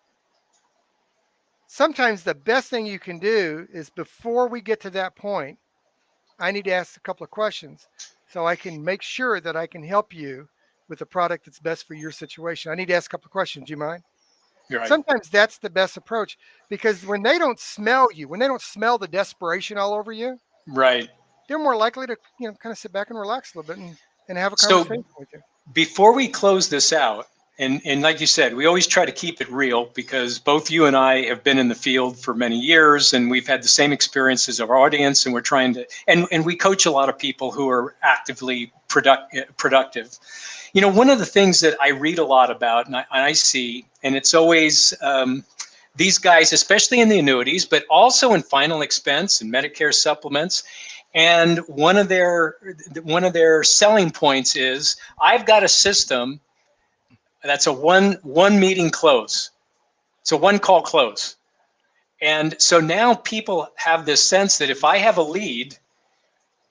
B: Sometimes the best thing you can do is before we get to that point, I need to ask a couple of questions so I can make sure that I can help you with a product that's best for your situation. I need to ask a couple of questions. Do you mind?
A: You're right.
B: Sometimes that's the best approach because when they don't smell you, when they don't smell the desperation all over you,
A: Right.
B: they're more likely to, kind of sit back and relax a little bit and have a
A: So
B: conversation with you.
A: before we close this out, and like you said, we always try to keep it real because both you and I have been in the field for many years and we've had the same experience as our audience, and we're trying to, and we coach a lot of people who are actively productive. One of the things that I read a lot about and I see, and it's always these guys, especially in the annuities, but also in final expense and Medicare supplements. And one of their selling points is, I've got a system that's a one meeting close. It's a one call close. And so now people have this sense that if I have a lead,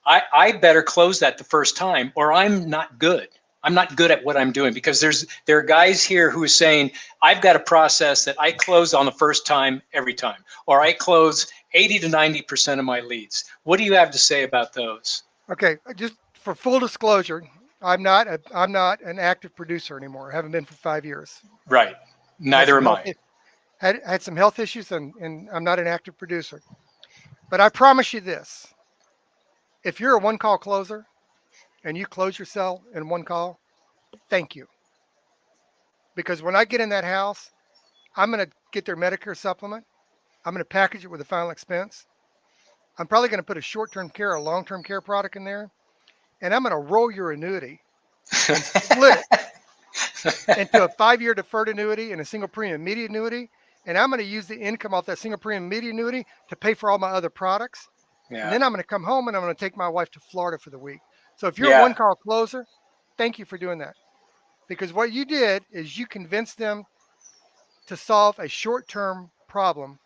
A: I better close that the first time or I'm not good. I'm not good at what I'm doing, because there are guys here who are saying, I've got a process that I close on the first time every time, or I close 80 to 90% of my leads. What do you have to say about those?
B: Okay, just for full disclosure, I'm not an active producer anymore. I haven't been for 5 years.
A: Right.
B: Had
A: Neither
B: some
A: am
B: health
A: I.
B: had some health issues and I'm not an active producer. But I promise you this: if you're a one call closer and you close your sale in one call, thank you. Because when I get in that house, I'm going to get their Medicare supplement. I'm going to package it with a final expense. I'm probably going to put a short-term care or long-term care product in there, and I'm going to roll your annuity and split it into a 5-year deferred annuity and a single premium immediate annuity. And I'm going to use the income off that single premium immediate annuity to pay for all my other products. And
A: Yeah.
B: then I'm going to come home and I'm going to take my wife to Florida for the week. So if you're a
A: Yeah.
B: one call closer, thank you for doing that. Because what you did is you convinced them to solve a short term problem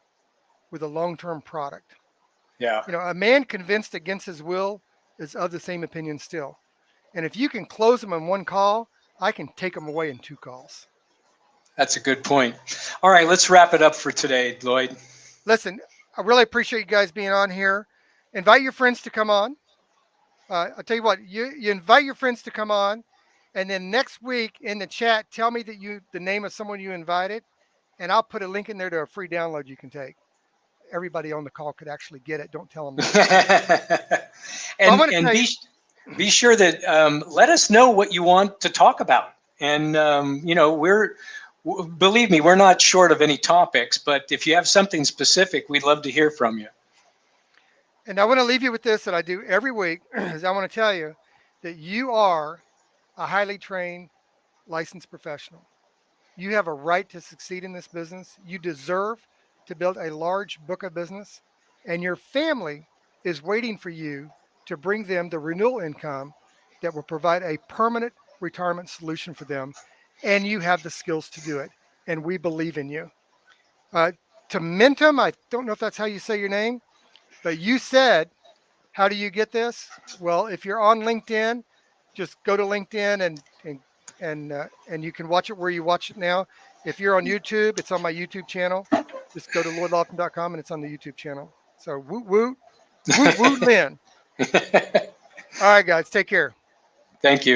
B: with a long term product.
A: Yeah.
B: A man convinced against his will is of the same opinion still. And if you can close them in one call, I can take them away in 2 calls.
A: That's a good point. All right, let's wrap it up for today, Lloyd.
B: Listen, I really appreciate you guys being on here. Invite your friends to come on. I'll tell you what, you invite your friends to come on, and then next week in the chat, tell me the name of someone you invited, and I'll put a link in there to a free download you can take. Everybody on the call could actually get it. Don't tell them that. So I
A: and
B: want to
A: and
B: tell you,
A: be sure that let us know what you want to talk about. And believe me, we're not short of any topics. But if you have something specific, we'd love to hear from you.
B: and I want to leave you with this that I do every week, is I want to tell you that you are a highly trained, licensed professional. You have a right to succeed in this business. You deserve to build a large book of business, and your family is waiting for you to bring them the renewal income that will provide a permanent retirement solution for them. And you have the skills to do it. And we believe in you. To Mentum, I don't know if that's how you say your name, but you said, how do you get this? Well, if you're on LinkedIn, just go to LinkedIn and you can watch it where you watch it now. If you're on YouTube, it's on my YouTube channel. Just go to lloydlofton.com and it's on the YouTube channel. So woot woot, woot woot Lynn. All right, guys, take care.
A: Thank you.